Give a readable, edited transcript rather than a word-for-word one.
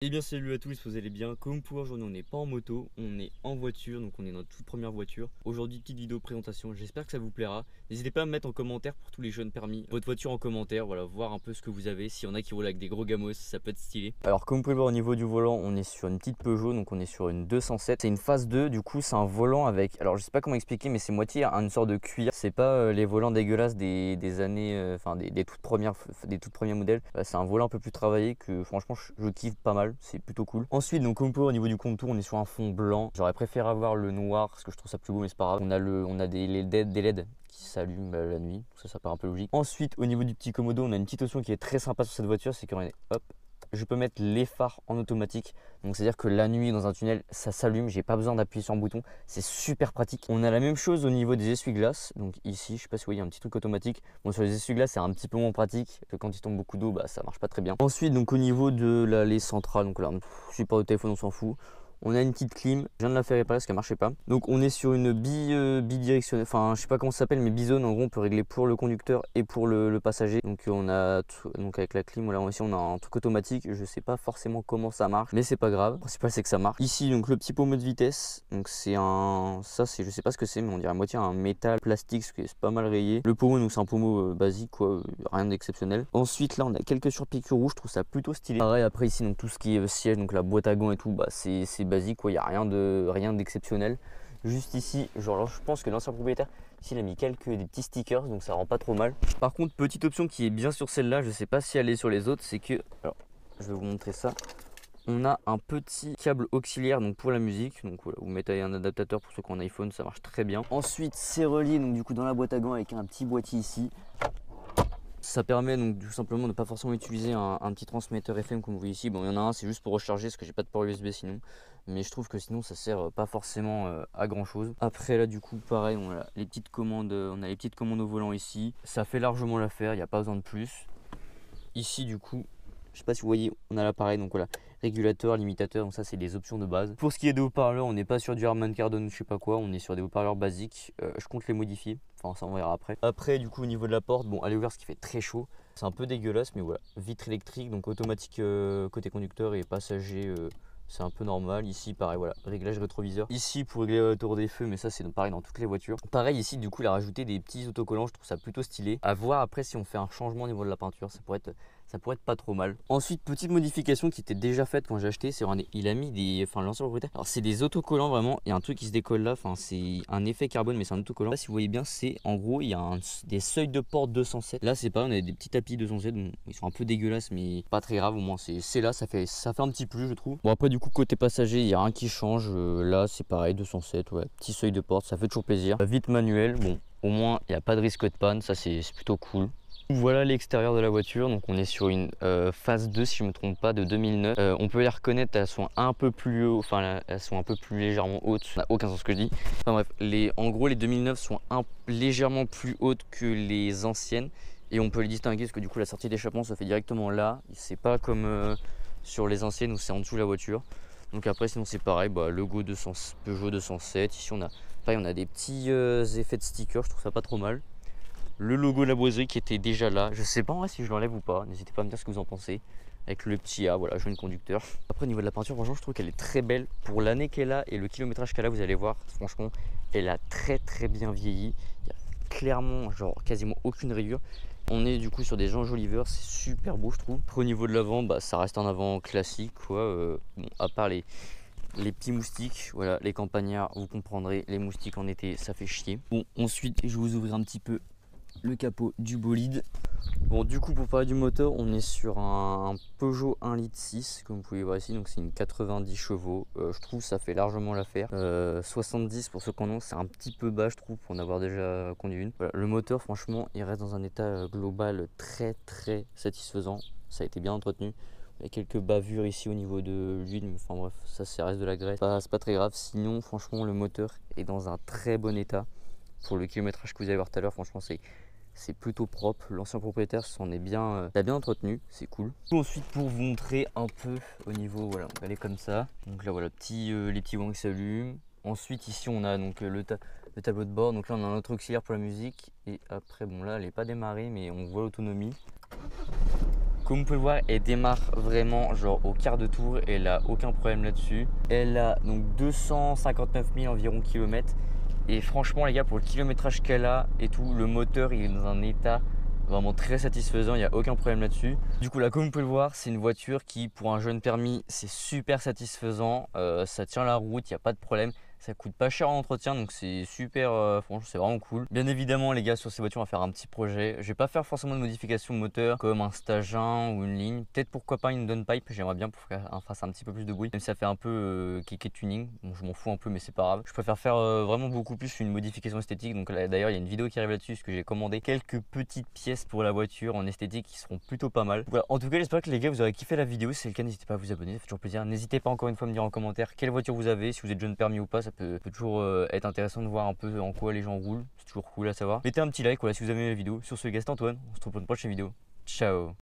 Eh bien salut à tous, vous allez bien. Comme pour aujourd'hui on n'est pas en moto, on est en voiture, donc on est dans notre toute première voiture. Aujourd'hui petite vidéo présentation, j'espère que ça vous plaira. N'hésitez pas à me mettre en commentaire pour tous les jeunes permis votre voiture en commentaire, voilà, voir un peu ce que vous avez. S'il y en a qui roulent avec des gros gamos, ça peut être stylé. Alors comme vous pouvez le voir au niveau du volant, on est sur une petite Peugeot, donc on est sur une 207. C'est une phase 2, du coup c'est un volant avec, alors je sais pas comment expliquer, mais c'est moitié une sorte de cuir. C'est pas les volants dégueulasses des années, enfin des toutes premières modèles. C'est un volant un peu plus travaillé que franchement je kiffe pas mal, c'est plutôt cool. Ensuite, donc comme au niveau du contour, on est sur un fond blanc. J'aurais préféré avoir le noir parce que je trouve ça plus beau, mais c'est pas grave. On a des LED qui s'allument la nuit, ça paraît un peu logique. Ensuite, au niveau du petit commodo, on a une petite option qui est très sympa sur cette voiture, c'est qu'on est, hop, je peux mettre les phares en automatique. Donc c'est à dire que la nuit dans un tunnel ça s'allume, j'ai pas besoin d'appuyer sur un bouton, c'est super pratique. On a la même chose au niveau des essuie-glaces. Donc ici, je sais pas si vous voyez un petit truc automatique. Bon, sur les essuie-glaces c'est un petit peu moins pratique, que quand il tombe beaucoup d'eau, bah ça marche pas très bien. Ensuite, donc au niveau de l'allée centrale, donc là support de téléphone on s'en fout. On a une petite clim, je viens de la faire réparer parce qu'elle marchait pas. Donc on est sur une bidirectionnelle, enfin je sais pas comment ça s'appelle, mais bizone. En gros on peut régler pour le conducteur et pour le passager. Donc on a donc avec la clim, voilà, ici on a un truc automatique. Je sais pas forcément comment ça marche, mais c'est pas grave. Le principal c'est que ça marche. Ici donc le petit pommeau de vitesse. Donc c'est je sais pas ce que c'est, mais on dirait à moitié un métal plastique, ce qui est pas mal rayé. Le pommeau, donc c'est un pommeau basique quoi, rien d'exceptionnel. Ensuite là on a quelques surpiqûres rouges, je trouve ça plutôt stylé. Pareil après ici donc tout ce qui est siège, donc la boîte à gants et tout, bah c'est basique quoi, il n'y a rien d'exceptionnel. Juste ici, genre je pense que l'ancien propriétaire ici il a mis des petits stickers, donc ça rend pas trop mal. Par contre, petite option qui est bien sur celle-là, je sais pas si elle est sur les autres, c'est que, alors je vais vous montrer ça. On a un petit câble auxiliaire donc pour la musique, donc voilà, vous mettez un adaptateur pour ceux qui ont un iPhone, ça marche très bien. Ensuite c'est relié donc du coup dans la boîte à gants avec un petit boîtier ici. Ça permet donc tout simplement de ne pas forcément utiliser un petit transmetteur FM comme vous voyez ici. Bon, il y en a un, c'est juste pour recharger parce que j'ai pas de port USB sinon. Mais je trouve que sinon ça sert pas forcément à grand chose. Après là du coup pareil, on a les petites commandes, au volant ici. Ça fait largement l'affaire, il n'y a pas besoin de plus. Ici du coup, je sais pas si vous voyez, on a l'appareil, donc voilà, régulateur, limitateur, donc ça c'est des options de base. Pour ce qui est des haut-parleurs, on n'est pas sur du Harman Kardon ou je sais pas quoi, on est sur des haut-parleurs basiques. Je compte les modifier, enfin ça on verra après. Après du coup au niveau de la porte, bon elle est ouverte ce qui fait très chaud, c'est un peu dégueulasse mais voilà, vitre électrique, donc automatique côté conducteur et passager. C'est un peu normal. Ici pareil, voilà, réglage rétroviseur. Ici pour régler la hauteur des feux, mais ça c'est pareil dans toutes les voitures. Pareil ici du coup il a rajouté des petits autocollants, je trouve ça plutôt stylé. À voir après si on fait un changement au niveau de la peinture, ça pourrait être pas trop mal. Ensuite, petite modification qui était déjà faite quand j'ai acheté, c'est il a mis l'ancien propriétaire. Alors c'est des autocollants vraiment, il y a un truc qui se décolle là, enfin c'est un effet carbone mais c'est un autocollant. Là si vous voyez bien, c'est en gros il y a des seuils de porte 207. Là c'est pas, on a des petits tapis 207, bon, ils sont un peu dégueulasses mais pas très grave, au moins c'est là, ça fait un petit plus je trouve. Bon après du coup côté passager, il y a rien qui change. Là c'est pareil 207, ouais, petit seuil de porte, ça fait toujours plaisir. Vitre manuelle, bon au moins il n'y a pas de risque de panne, ça c'est plutôt cool. Voilà l'extérieur de la voiture, donc on est sur une phase 2 si je ne me trompe pas de 2009. On peut les reconnaître, elles sont un peu plus haut, enfin elles sont un peu plus légèrement hautes, ça n'a aucun sens ce que je dis. Enfin bref, en gros les 2009 sont légèrement plus hautes que les anciennes et on peut les distinguer parce que du coup la sortie d'échappement se fait directement là. C'est pas comme sur les anciennes où c'est en dessous de la voiture. Donc après sinon c'est pareil, bah, logo Peugeot 207, ici on a des petits effets de stickers, je trouve ça pas trop mal. Le logo de la boiserie qui était déjà là. Je sais pas en vrai si je l'enlève ou pas. N'hésitez pas à me dire ce que vous en pensez. Avec le petit A, voilà, jeune conducteur. Après, au niveau de la peinture, franchement, je trouve qu'elle est très belle. Pour l'année qu'elle a et le kilométrage qu'elle a, vous allez voir, franchement, elle a très bien vieilli. Il y a clairement, genre, quasiment aucune rayure. On est du coup sur des enjoliveurs, c'est super beau, je trouve. Après, au niveau de l'avant, bah, ça reste un avant classique, quoi. Bon, à part les petits moustiques, voilà, les campagnards, vous comprendrez, les moustiques en été, ça fait chier. Bon, ensuite, je vais vous ouvrir un petit peu le capot du bolide. Bon du coup pour parler du moteur, on est sur un Peugeot 1,6 litre comme vous pouvez voir ici, donc c'est une 90 chevaux. Je trouve ça fait largement l'affaire. 70 pour ceux qui en ont, c'est un petit peu bas je trouve pour en avoir déjà conduit une. Voilà, le moteur franchement il reste dans un état global très satisfaisant, ça a été bien entretenu. Il y a quelques bavures ici au niveau de l'huile, mais enfin bref, ça reste de la graisse, c'est pas très grave. Sinon franchement le moteur est dans un très bon état. Pour le kilométrage que vous allez voir tout à l'heure, franchement c'est plutôt propre. L'ancien propriétaire s'en est bien, l'a bien entretenu, c'est cool. Ensuite pour vous montrer un peu au niveau, voilà, on va aller comme ça. Donc là voilà, les petits wings qui s'allument. Ensuite ici on a donc le tableau de bord. Donc là on a un autre auxiliaire pour la musique. Et après bon là elle n'est pas démarrée mais on voit l'autonomie. Comme vous pouvez le voir, elle démarre vraiment genre au quart de tour et elle a aucun problème là-dessus. Elle a donc 259 000 environ kilomètres. Et franchement les gars, pour le kilométrage qu'elle a et tout, le moteur il est dans un état vraiment très satisfaisant, il n'y a aucun problème là-dessus. Du coup là, comme vous pouvez le voir, c'est une voiture qui pour un jeune permis c'est super satisfaisant, ça tient la route, il n'y a pas de problème. Ça coûte pas cher en entretien, donc c'est super, franchement c'est vraiment cool. Bien évidemment les gars, sur ces voitures on va faire un petit projet. Je vais pas faire forcément de modification moteur comme un stage 1 ou une ligne. Peut-être pourquoi pas une downpipe, j'aimerais bien pour qu'elle fasse un petit peu plus de bruit. Même si ça fait un peu kéké tuning, bon, je m'en fous un peu mais c'est pas grave. Je préfère faire vraiment beaucoup plus une modification esthétique. Donc d'ailleurs il y a une vidéo qui arrive là-dessus parce que j'ai commandé quelques petites pièces pour la voiture en esthétique qui seront plutôt pas mal. Voilà, en tout cas j'espère que les gars vous aurez kiffé la vidéo. Si c'est le cas, n'hésitez pas à vous abonner, ça fait toujours plaisir. N'hésitez pas encore une fois à me dire en commentaire quelle voiture vous avez, si vous êtes jeune permis ou pas, ça peut toujours être intéressant de voir un peu en quoi les gens roulent, c'est toujours cool à savoir. Mettez un petit like voilà, si vous avez aimé la vidéo. Sur ce les gars, c'était Antoine, on se retrouve pour une prochaine vidéo. Ciao.